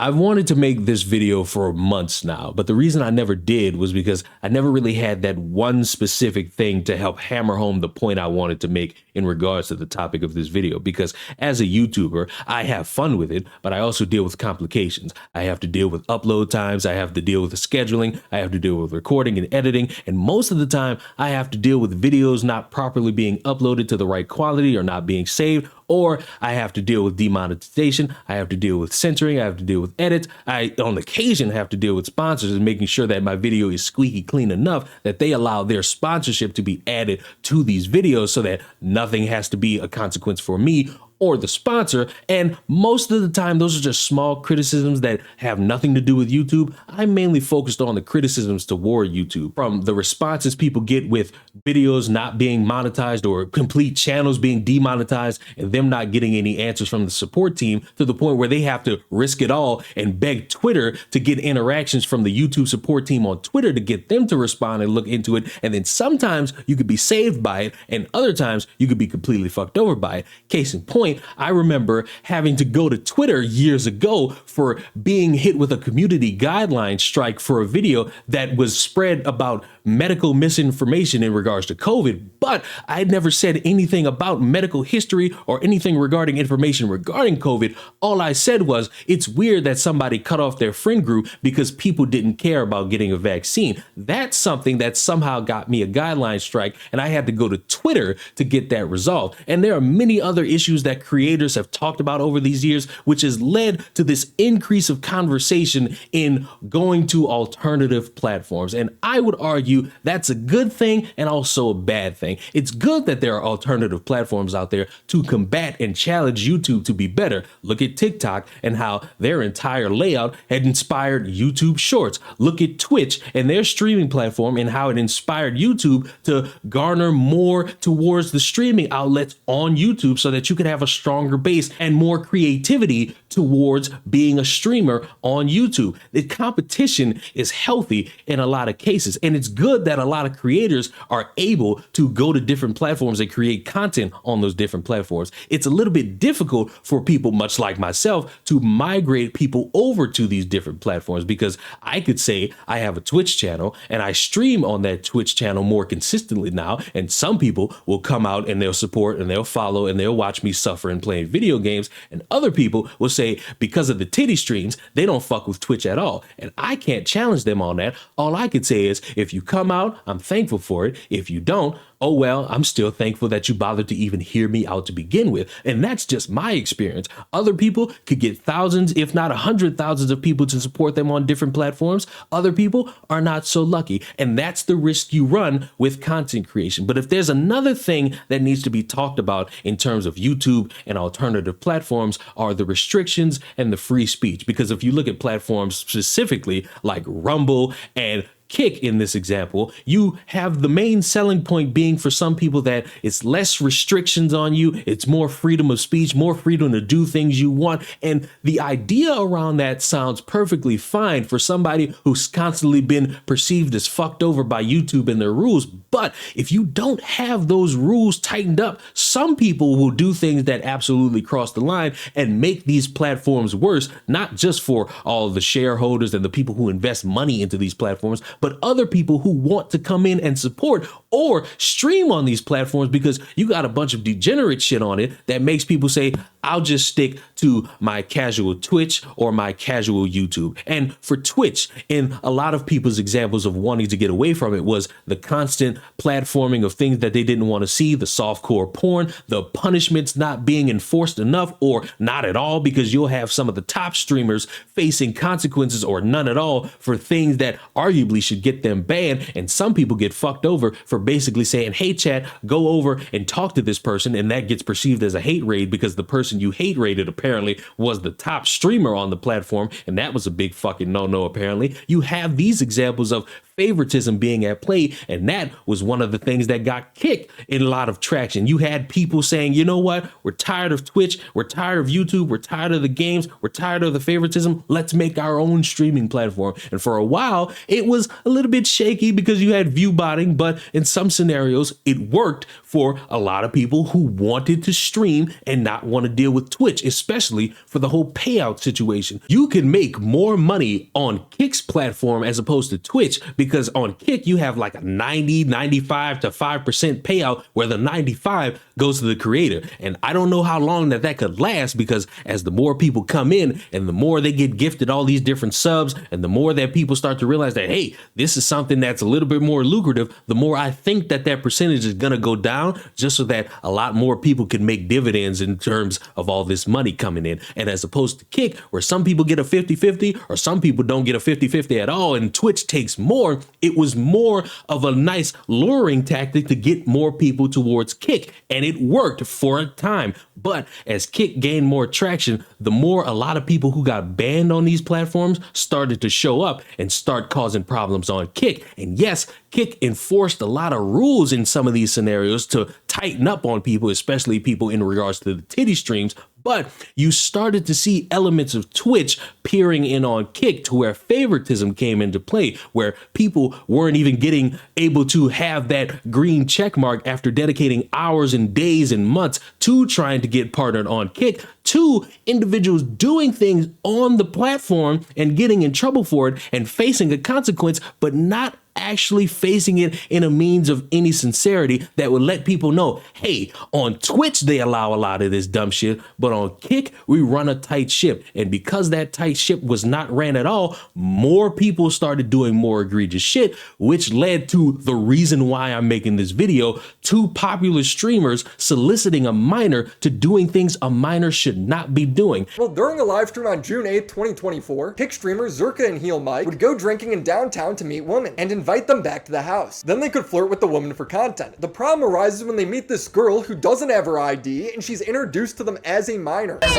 I've wanted to make this video for months now, but the reason I never did was because I never really had that one specific thing to help hammer home the point I wanted to make in regards to the topic of this video. Because as a YouTuber, I have fun with it, but I also deal with complications. I have to deal with upload times, I have to deal with the scheduling, I have to deal with recording and editing, and most of the time I have to deal with videos not properly being uploaded to the right quality or not being saved, or I have to deal with demonetization, I have to deal with censoring, I have to deal with edits, I on occasion have to deal with sponsors and making sure that my video is squeaky clean enough that they allow their sponsorship to be added to these videos so that nothing has to be a consequence for me or the sponsor. And most of the time, those are just small criticisms that have nothing to do with YouTube. I'm mainly focused on the criticisms toward YouTube, from the responses people get with videos not being monetized or complete channels being demonetized and them not getting any answers from the support team, to the point where they have to risk it all and beg Twitter to get interactions from the YouTube support team on Twitter to get them to respond and look into it. And then sometimes you could be saved by it, and other times you could be completely fucked over by it. Case in point, I remember having to go to Twitter years ago for being hit with a community guideline strike for a video that was spread about medical misinformation in regards to COVID, but I had never said anything about medical history or anything regarding information regarding COVID. All I said was, it's weird that somebody cut off their friend group because people didn't care about getting a vaccine. That's something that somehow got me a guideline strike, and I had to go to Twitter to get that resolved. And there are many other issues that creators have talked about over these years, which has led to this increase of conversation in going to alternative platforms. And I would argue that's a good thing and also a bad thing. It's good that there are alternative platforms out there to combat and challenge YouTube to be better. Look at TikTok and how their entire layout had inspired YouTube Shorts. Look at Twitch and their streaming platform and how it inspired YouTube to garner more towards the streaming outlets on YouTube so that you could have a stronger base and more creativity towards being a streamer on YouTube. The competition is healthy in a lot of cases, and it's good that a lot of creators are able to go to different platforms and create content on those different platforms. It's a little bit difficult for people, much like myself, to migrate people over to these different platforms, because I could say I have a Twitch channel and I stream on that Twitch channel more consistently now, and some people will come out and they'll support and they'll follow and they'll watch me suffer and playing video games, and other people will say because of the titty streams they don't fuck with Twitch at all, and I can't challenge them on that. All I could say is, if you come out, I'm thankful for it. If you don't, oh well, I'm still thankful that you bothered to even hear me out to begin with. And that's just my experience. Other people could get thousands, if not 100,000 of people to support them on different platforms. Other people are not so lucky. And that's the risk you run with content creation. But if there's another thing that needs to be talked about in terms of YouTube and alternative platforms, are the restrictions and the free speech. Because if you look at platforms specifically like Rumble and Kick in this example, you have the main selling point being for some people that it's less restrictions on you, it's more freedom of speech, more freedom to do things you want. And the idea around that sounds perfectly fine for somebody who's constantly been perceived as fucked over by YouTube and their rules. But if you don't have those rules tightened up, some people will do things that absolutely cross the line and make these platforms worse, not just for all the shareholders and the people who invest money into these platforms, but other people who want to come in and support or stream on these platforms, because you got a bunch of degenerate shit on it that makes people say, I'll just stick to my casual Twitch or my casual YouTube. And for Twitch, in a lot of people's examples of wanting to get away from it, was the constant platforming of things that they didn't want to see, the softcore porn, the punishments not being enforced enough or not at all, because you'll have some of the top streamers facing consequences or none at all for things that arguably should get them banned. And some people get fucked over for basically saying, hey chat, go over and talk to this person, and that gets perceived as a hate raid because the person you hate rated apparently was the top streamer on the platform, and that was a big fucking no-no apparently. You have these examples of favoritism being at play. And that was one of the things that got Kick in a lot of traction. You had people saying, you know what? We're tired of Twitch. We're tired of YouTube. We're tired of the games. We're tired of the favoritism. Let's make our own streaming platform. And for a while, it was a little bit shaky because you had view botting, but in some scenarios, it worked for a lot of people who wanted to stream and not want to deal with Twitch, especially for the whole payout situation. You can make more money on Kick's platform as opposed to Twitch, because on Kick, you have like a 90, 95 to 5% payout, where the 95 goes to the creator. And I don't know how long that could last, because as the more people come in and the more they get gifted all these different subs, and the more that people start to realize that, hey, this is something that's a little bit more lucrative, the more I think that percentage is going to go down, just so that a lot more people can make dividends in terms of all this money coming in. And as opposed to Kick, where some people get a 50-50 or some people don't get a 50-50 at all, and Twitch takes more, it was more of a nice luring tactic to get more people towards Kick. And it worked for a time. But as Kick gained more traction, the more a lot of people who got banned on these platforms started to show up and start causing problems on Kick. And yes, Kick enforced a lot of rules in some of these scenarios to tighten up on people, especially people in regards to the titty streams. But you started to see elements of Twitch peering in on Kick, to where favoritism came into play, where people weren't even getting able to have that green check mark after dedicating hours and days and months to trying to get partnered on Kick, to individuals doing things on the platform and getting in trouble for it and facing a consequence, but not actually facing it in a means of any sincerity that would let people know, hey, on Twitch, they allow a lot of this dumb shit, but on Kick, we run a tight ship. And because that tight ship was not ran at all, more people started doing more egregious shit, which led to the reason why I'm making this video: two popular streamers soliciting a minor to doing things a minor should not be doing. Well, during a live stream on June 8th, 2024, Kick streamers Zerka and Heel Mike would go drinking in downtown to meet women and invite them back to the house. Then they could flirt with the woman for content. The problem arises when they meet this girl who doesn't have her ID, and she's introduced to them as a minor. Yo, you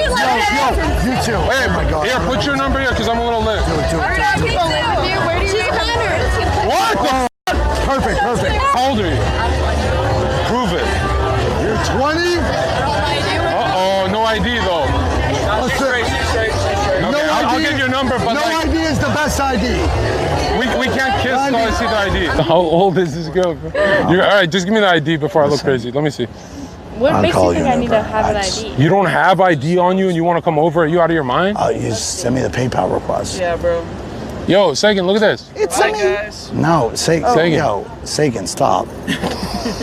too. Hey, oh my God. Here, put your number here, because I'm a little lit. Where do you What the Perfect. How old are you? Prove it. You're 20? Uh-oh, no ID though. Okay, I'll get your number, but no ID is the best ID. We can't kiss until I see the ID. How old is this girl? All right, just give me the ID before I look crazy. Let me see. What makes you think I need to have an ID? You don't have ID on you and you want to come over? Are you out of your mind? You send me the PayPal request. Yeah, bro. Yo, Sagan, look at this. It's Bye, guys. No, Sagan. Yo, Sagan, stop.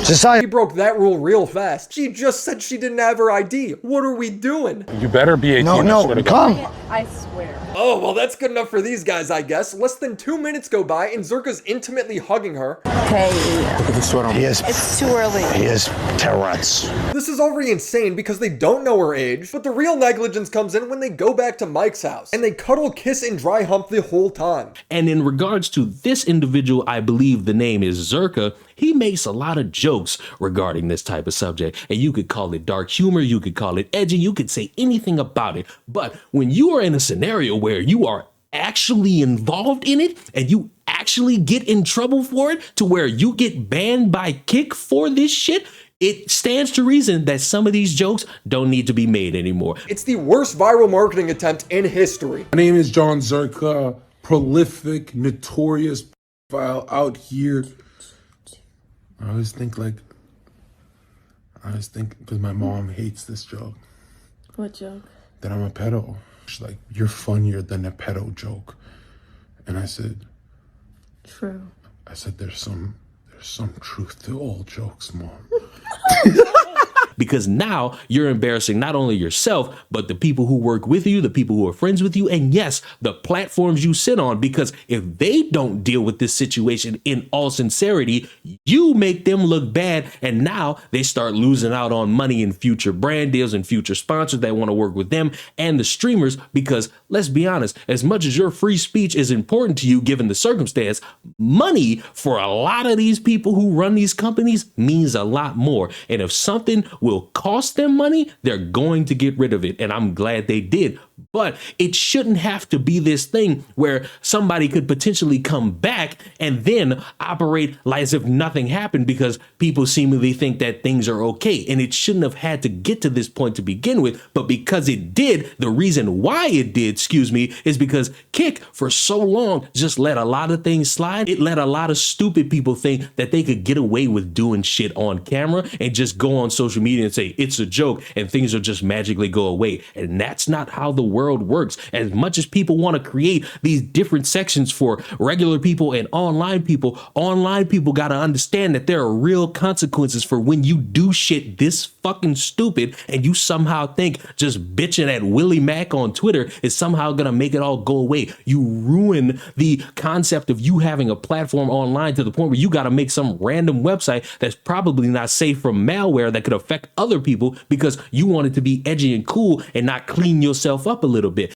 She broke that rule real fast. She just said she didn't have her ID. What are we doing? You better be 18. No, come. I swear. Oh, well, that's good enough for these guys, I guess. Less than 2 minutes go by and Zerka's intimately hugging her. Hey. Look at the sweat on me. It's too early. He is Tourette's. This is already insane because they don't know her age, but the real negligence comes in when they go back to Mike's house and they cuddle, kiss, and dry hump the whole time. And in regards to this individual, I believe the name is Zerka, he makes a lot of jokes regarding this type of subject. And you could call it dark humor, you could call it edgy, you could say anything about it. But when you are in a scenario where you are actually involved in it and you actually get in trouble for it, to where you get banned by Kick for this shit, it stands to reason that some of these jokes don't need to be made anymore. It's the worst viral marketing attempt in history. My name is John Zerka, prolific, notorious pedophile out here. I always think, because my mom hates this joke. What joke? That I'm a pedo. She's like, you're funnier than a pedo joke. And I said, True. there's some truth to all jokes, Mom. Because now you're embarrassing not only yourself, but the people who work with you, the people who are friends with you, and yes, the platforms you sit on. Because if they don't deal with this situation in all sincerity, you make them look bad, and now they start losing out on money in future brand deals and future sponsors that want to work with them and the streamers. Because let's be honest, as much as your free speech is important to you given the circumstance, money for a lot of these people who run these companies means a lot more. And if something will cost them money, they're going to get rid of it. And I'm glad they did. But it shouldn't have to be this thing where somebody could potentially come back and then operate like as if nothing happened because people seemingly think that things are okay. And it shouldn't have had to get to this point to begin with. But because it did, the reason why it did, is because Kik for so long just let a lot of things slide. It let a lot of stupid people think that they could get away with doing shit on camera and just go on social media and say it's a joke and things will just magically go away. And that's not how the world works. As much as people want to create these different sections for regular people and online people got to understand that there are real consequences for when you do shit this fucking stupid and you somehow think just bitching at Willie Mac on Twitter is somehow going to make it all go away. You ruin the concept of you having a platform online to the point where you got to make some random website that's probably not safe from malware that could affect other people because you want it to be edgy and cool and not clean yourself up a little bit.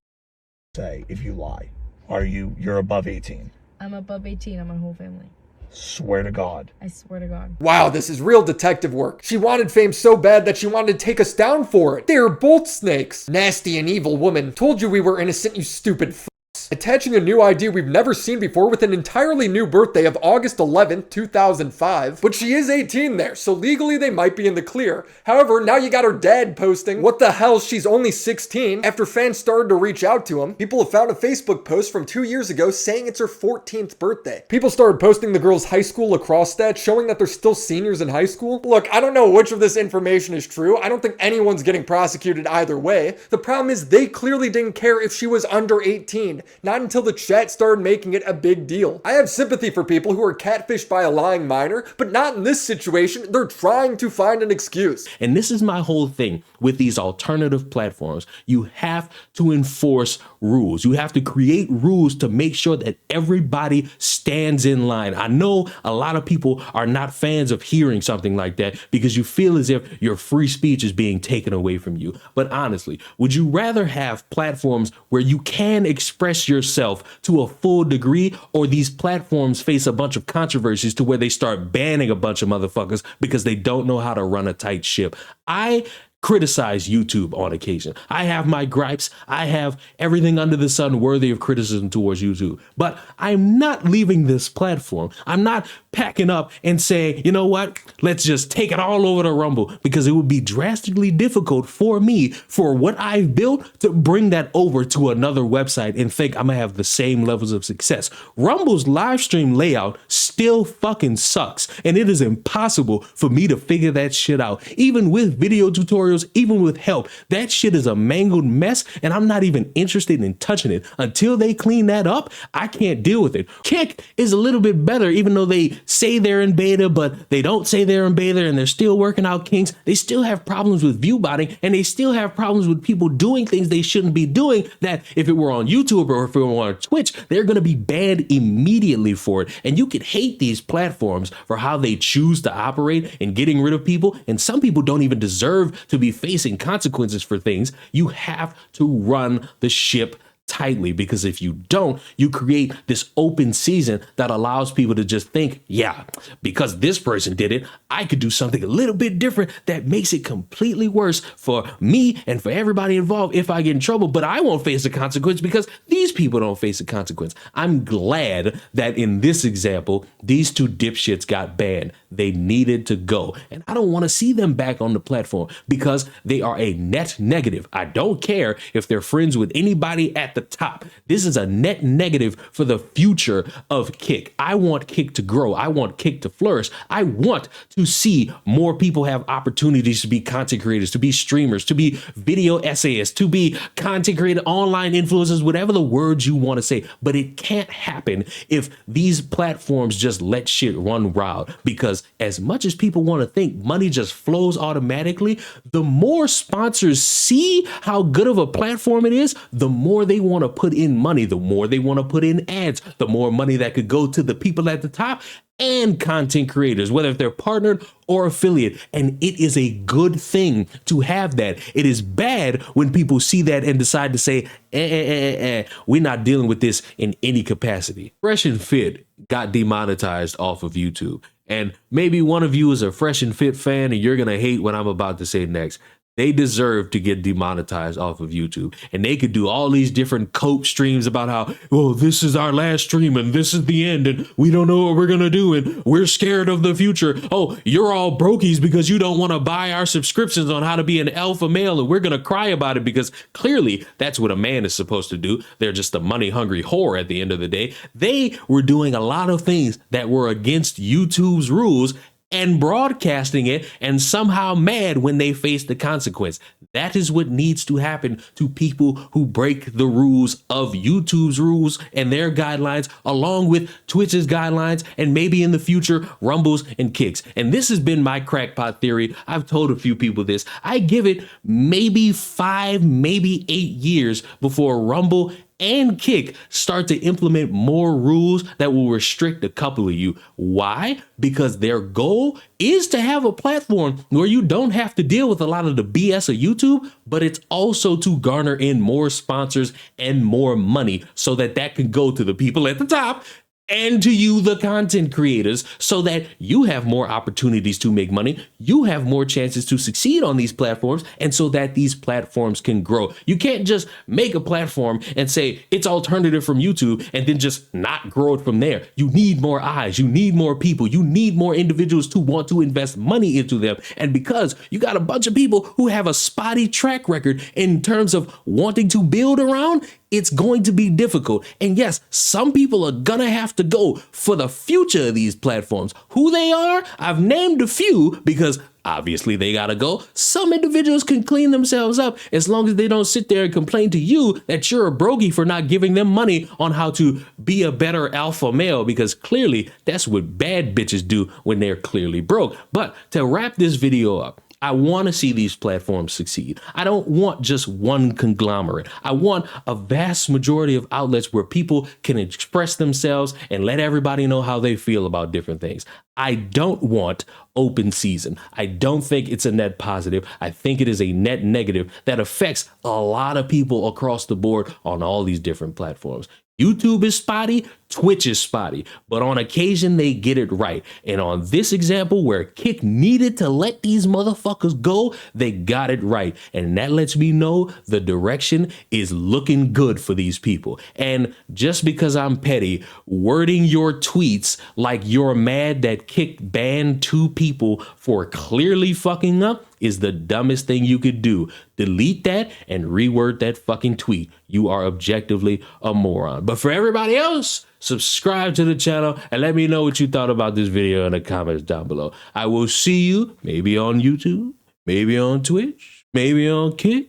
Say if you lie. You're above 18? I'm above 18 on my whole family. Swear to God. I swear to God. Wow, this is real detective work. She wanted fame so bad that she wanted to take us down for it. They are both snakes. Nasty and evil woman. Told you we were innocent, you stupid f***s. Attaching a new ID we've never seen before with an entirely new birthday of August 11th, 2005. But she is 18 there, so legally they might be in the clear. However, now you got her dad posting, what the hell, she's only 16, after fans started to reach out to him. People have found a Facebook post from 2 years ago saying it's her 14th birthday. People started posting the girl's high school lacrosse stats showing that they're still seniors in high school. Look, I don't know which of this information is true. I don't think anyone's getting prosecuted either way. The problem is they clearly didn't care if she was under 18. Not until the chat started making it a big deal. I have sympathy for people who are catfished by a lying minor, but not in this situation. They're trying to find an excuse. And this is my whole thing with these alternative platforms. You have to enforce rules. You have to create rules to make sure that everybody stands in line. I know a lot of people are not fans of hearing something like that because you feel as if your free speech is being taken away from you. But honestly, would you rather have platforms where you can express yourself to a full degree, or these platforms face a bunch of controversies to where they start banning a bunch of motherfuckers because they don't know how to run a tight ship? I criticize YouTube on occasion. I have my gripes. I have everything under the sun worthy of criticism towards YouTube, but I'm not leaving this platform. I'm not packing up and saying, you know what, let's just take it all over to Rumble, because it would be drastically difficult for me, for what I've built, to bring that over to another website and think I'm gonna have the same levels of success. Rumble's live stream layout still fucking sucks, and it is impossible for me to figure that shit out. Even with video tutorials, even with help, that shit is a mangled mess, and I'm not even interested in touching it. Until they clean that up, I can't deal with it. Kik is a little bit better, even though they say they're in beta, but they don't say they're in beta, and they're still working out kinks. They still have problems with view botting, and they still have problems with people doing things they shouldn't be doing, that if it were on YouTube or if it were on Twitch, they're going to be banned immediately for it. And you could hate these platforms for how they choose to operate and getting rid of people, and some people don't even deserve to be facing consequences for things. You have to run the ship tightly, because if you don't, you create this open season that allows people to just think, yeah, because this person did it, I could do something a little bit different that makes it completely worse for me and for everybody involved if I get in trouble, but I won't face the consequence because these people don't face the consequence. I'm glad that in this example, these two dipshits got banned. They needed to go, and I don't want to see them back on the platform because they are a net negative. I don't care if they're friends with anybody at the top. This is a net negative for the future of Kik. I want Kik to grow. I want Kik to flourish. I want to see more people have opportunities to be content creators, to be streamers, to be video essayists, to be content creator, online influencers, whatever the words you want to say. But it can't happen if these platforms just let shit run wild, because as much as people want to think money just flows automatically, the more sponsors see how good of a platform it is, the more they want to put in money, the more they want to put in ads, the more money that could go to the people at the top and content creators, whether if they're partnered or affiliate. And it is a good thing to have that. It is bad when people see that and decide to say, we're not dealing with this in any capacity. Fresh and Fit got demonetized off of YouTube. And maybe one of you is a Fresh and Fit fan and you're going to hate what I'm about to say next. They deserve to get demonetized off of YouTube. And they could do all these different cope streams about how, well, this is our last stream and this is the end and we don't know what we're going to do and we're scared of the future. Oh, you're all brokies because you don't want to buy our subscriptions on how to be an alpha male and we're going to cry about it because clearly that's what a man is supposed to do. They're just a money hungry whore at the end of the day. They were doing a lot of things that were against YouTube's rules and broadcasting it and somehow mad when they face the consequence. That is what needs to happen to people who break the rules of YouTube's rules and their guidelines, along with Twitch's guidelines, and maybe in the future, Rumbles and Kicks. And this has been my crackpot theory. I've told a few people this. I give it maybe 5, maybe 8 years before Rumble and Kick start to implement more rules that will restrict a couple of you. Why? Because their goal is to have a platform where you don't have to deal with a lot of the BS of YouTube, but it's also to garner in more sponsors and more money so that that can go to the people at the top and to you, the content creators, so that you have more opportunities to make money, you have more chances to succeed on these platforms, and so that these platforms can grow. You can't just make a platform and say it's alternative from YouTube and then just not grow it from there. You need more eyes, you need more people, you need more individuals to want to invest money into them. And because you got a bunch of people who have a spotty track record in terms of wanting to build around, it's going to be difficult. And yes, some people are gonna have to go for the future of these platforms. Who they are, I've named a few because obviously they gotta go. Some individuals can clean themselves up as long as they don't sit there and complain to you that you're a brogie for not giving them money on how to be a better alpha male, because clearly that's what bad bitches do when they're clearly broke. But to wrap this video up, I want to see these platforms succeed. I don't want just one conglomerate. I want a vast majority of outlets where people can express themselves and let everybody know how they feel about different things. I don't want open season. I don't think it's a net positive. I think it is a net negative that affects a lot of people across the board on all these different platforms. YouTube is spotty, Twitch is spotty, but on occasion they get it right. And on this example where Kick needed to let these motherfuckers go, they got it right. And that lets me know the direction is looking good for these people. And just because I'm petty, wording your tweets like you're mad that Kick banned 2 people for clearly fucking up is the dumbest thing you could do. Delete that and reword that fucking tweet. You are objectively a moron. But for everybody else, subscribe to the channel and let me know what you thought about this video in the comments down below. I will see you maybe on YouTube, maybe on Twitch, maybe on Kick.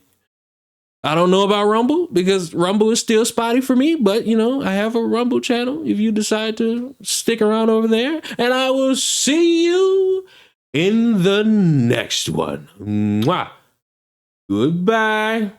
I don't know about Rumble because Rumble is still spotty for me, but you know, I have a Rumble channel if you decide to stick around over there. And I will see you in the next one. Mwah. Goodbye.